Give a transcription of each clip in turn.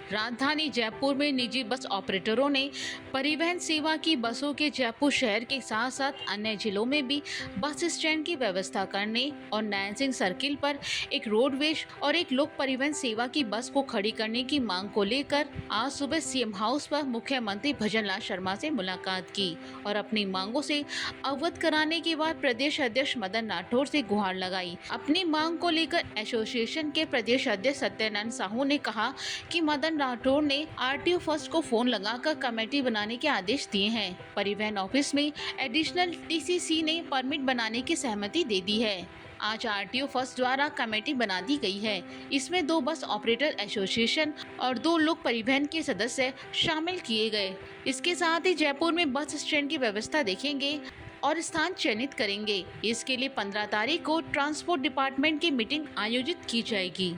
राजधानी जयपुर में निजी बस ऑपरेटरों ने परिवहन सेवा की बसों के जयपुर शहर के साथ साथ अन्य जिलों में भी बस स्टैंड की व्यवस्था करने और नैन सिंह सर्किल पर एक रोडवेज और एक लोक परिवहन सेवा की बस को खड़ी करने की मांग को लेकर आज सुबह सीएम हाउस पर मुख्यमंत्री भजनलाल शर्मा से मुलाकात की और अपनी मांगों से अवगत कराने के बाद प्रदेश अध्यक्ष मदन राठौर से गुहार लगाई। अपनी मांग को लेकर एसोसिएशन के प्रदेश अध्यक्ष सत्यनारायण साहू ने कहा कि मदन राठौर ने आरटीओ फर्स्ट को फोन लगाकर कमेटी बनाने के आदेश दिए हैं। परिवहन ऑफिस में एडिशनल टीसीसी ने परमिट बनाने की सहमति दे दी है। आज आरटीओ फर्स्ट द्वारा कमेटी बना दी गई है। इसमें 2 बस ऑपरेटर एसोसिएशन और 2 लोक परिवहन के सदस्य शामिल किए गए। इसके साथ ही जयपुर में बस स्टैंड की व्यवस्था देखेंगे और स्थान चयनित करेंगे। इसके लिए 15 तारीख को ट्रांसपोर्ट डिपार्टमेंट की मीटिंग आयोजित की जाएगी।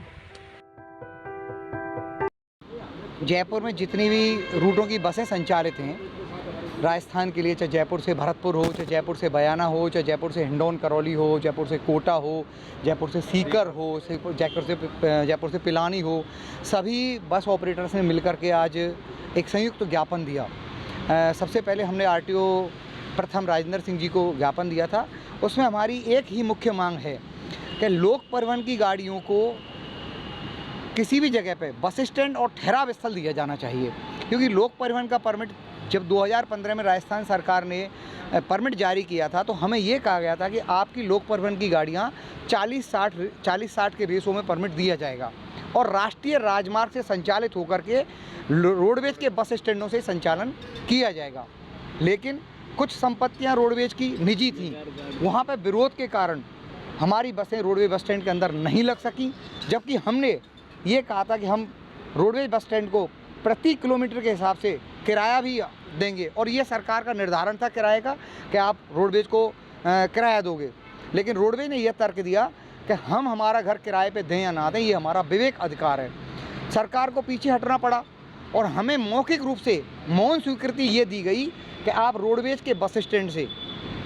जयपुर में जितनी भी रूटों की बसें संचालित हैं राजस्थान के लिए, चाहे जयपुर से भरतपुर हो, चाहे जयपुर से बयाना हो, चाहे जयपुर से हिंडौन करौली हो, जयपुर से कोटा हो, जयपुर से सीकर हो, जयपुर से पिलानी हो, सभी बस ऑपरेटर्स ने मिलकर के आज एक संयुक्त ज्ञापन दिया। सबसे पहले हमने आरटीओ प्रथम राजेंद्र सिंह जी को ज्ञापन दिया था। उसमें हमारी एक ही मुख्य मांग है कि लोक परिवहन की गाड़ियों को किसी भी जगह पे बस स्टैंड और ठहराव स्थल दिया जाना चाहिए, क्योंकि लोक परिवहन का परमिट जब 2015 में राजस्थान सरकार ने परमिट जारी किया था तो हमें ये कहा गया था कि आपकी लोक परिवहन की गाड़ियाँ 40-60 के रेसों में परमिट दिया जाएगा और राष्ट्रीय राजमार्ग से संचालित होकर के रोडवेज के बस स्टैंडों से संचालन किया जाएगा। लेकिन कुछ संपत्तियाँ रोडवेज की निजी थीं, वहाँ पर विरोध के कारण हमारी बसें रोडवेज बस स्टैंड के अंदर नहीं लग सकीं, जबकि हमने ये कहा था कि हम रोडवेज बस स्टैंड को प्रति किलोमीटर के हिसाब से किराया भी देंगे और ये सरकार का निर्धारण था किराए का कि आप रोडवेज को किराया दोगे। लेकिन रोडवेज ने यह तर्क दिया कि हम हमारा घर किराए पे दें या ना दें, ये हमारा विवेक अधिकार है। सरकार को पीछे हटना पड़ा और हमें मौखिक रूप से मौन स्वीकृति ये दी गई कि आप रोडवेज के बस स्टैंड से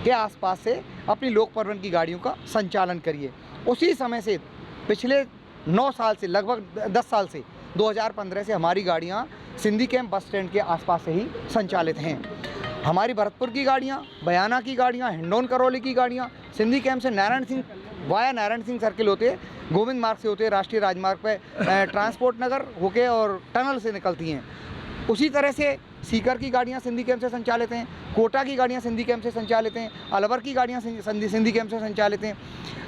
के आसपास से अपनी लोक परिवहन की गाड़ियों का संचालन करिए। उसी समय से पिछले 9 साल से, लगभग 10 साल से 2015 से हमारी गाड़ियाँ सिंधी कैंप बस स्टैंड के आसपास से ही संचालित हैं। हमारी भरतपुर की गाड़ियाँ, बयाना की गाड़ियाँ, हिंडौन करौली की गाड़ियाँ सिंधी कैंप से नारायण सिंह सर्किल होते, गोविंद मार्ग से होते, राष्ट्रीय राजमार्ग पर ट्रांसपोर्ट नगर होके और टनल से निकलती हैं। उसी तरह से सीकर की गाड़ियाँ सिंधी कैंप से संचालित हैं, कोटा की गाड़ियाँ सिंधी कैंप से संचालित हैं, अलवर की गाड़ियाँ सिंधी कैंप से संचालित हैं।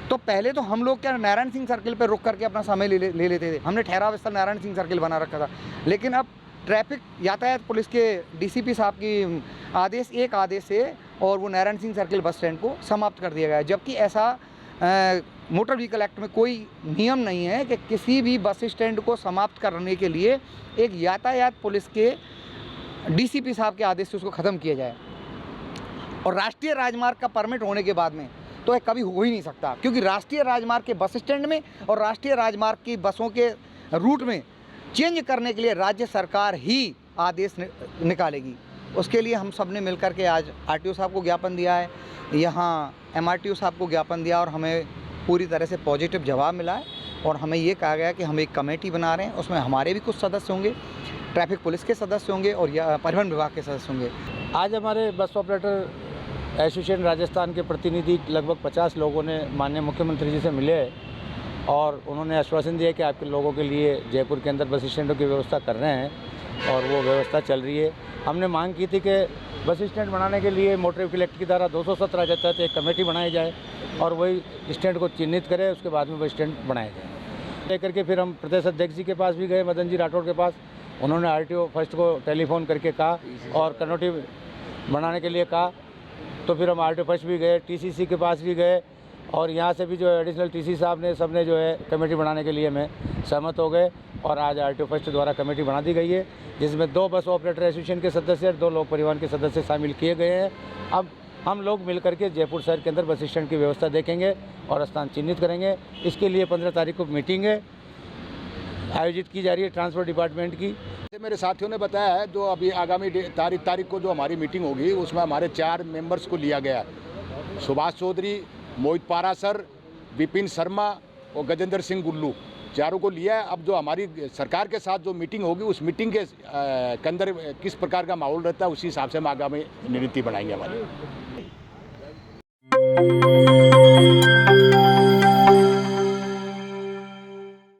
तो पहले तो हम लोग क्या नारायण सिंह सर्किल पर रुक करके अपना समय ले लेते थे, हमने ठहराव स्थल नारायण सिंह सर्किल बना रखा था। लेकिन अब ट्रैफिक यातायात पुलिस के डीसीपी साहब की आदेश से और वो Narayan Singh circle bus stand को समाप्त कर दिया गया है, जबकि ऐसा मोटर व्हीकल एक्ट में कोई नियम नहीं है कि किसी भी बस स्टैंड को समाप्त करने के लिए एक यातायात पुलिस के डीसीपी साहब के आदेश से उसको ख़त्म किया जाए। और राष्ट्रीय राजमार्ग का परमिट होने के बाद में तो यह कभी हो ही नहीं सकता, क्योंकि राष्ट्रीय राजमार्ग के बस स्टैंड में और राष्ट्रीय राजमार्ग की बसों के रूट में चेंज करने के लिए राज्य सरकार ही आदेश निकालेगी। उसके लिए हम सब ने मिलकर के आज आरटीओ साहब को ज्ञापन दिया है, यहाँ एमआरटीओ साहब को ज्ञापन दिया और हमें पूरी तरह से पॉजिटिव जवाब मिला है। और हमें ये कहा गया कि हम एक कमेटी बना रहे हैं, उसमें हमारे भी कुछ सदस्य होंगे, ट्रैफिक पुलिस के सदस्य होंगे और परिवहन विभाग के सदस्य होंगे। आज हमारे बस ऑपरेटर एसोसिएशन राजस्थान के प्रतिनिधि लगभग 50 लोगों ने माननीय मुख्यमंत्री जी से मिले और उन्होंने आश्वासन दिया कि आपके लोगों के लिए जयपुर के अंदर बस स्टैंडों की व्यवस्था कर रहे हैं और वो व्यवस्था चल रही है। हमने मांग की थी कि बस स्टैंड बनाने के लिए मोटर व्हीकल एक्ट की धारा 217 के तहत एक कमेटी बनाई जाए और वही स्टैंड को चिन्हित करे, उसके बाद में बस स्टैंड बनाया जाए। लेकर के फिर हम प्रदेश अध्यक्ष जी के पास भी गए, मदन जी राठौर के पास। उन्होंने आरटीओ फर्स्ट को टेलीफोन करके कहा और कमेटी बनाने के लिए कहा। तो फिर हम आरटीओ फर्स्ट भी गए, टीसीसी के पास भी गए और यहाँ से भी जो है एडिशनल टीसी साहब ने सबने जो है कमेटी बनाने के लिए हमें सहमत हो गए और आज आरटीओ फर्स्ट द्वारा कमेटी बना दी गई है, जिसमें 2 बस ऑपरेटर एसोसिएशन के सदस्य और 2 लोक परिवहन के सदस्य शामिल किए गए हैं। अब हम लोग मिलकर के जयपुर शहर के अंदर बस स्टैंड की व्यवस्था देखेंगे और स्थान चिन्हित करेंगे। इसके लिए 15 तारीख को मीटिंग है आयोजित की जा रही है ट्रांसपोर्ट डिपार्टमेंट की। मेरे साथियों ने बताया है जो अभी आगामी तारीख को जो हमारी मीटिंग होगी उसमें हमारे 4 मेंबर्स को लिया गया है सुभाष चौधरी, मोहित पारासर, विपिन शर्मा और गजेंद्र सिंह गुल्लू, चारों को लिया है। अब जो हमारी सरकार के साथ जो मीटिंग होगी उस मीटिंग के अंदर किस प्रकार का माहौल रहता है उसी हिसाब से हम आगामी रणनीति बनाएंगे हमारी।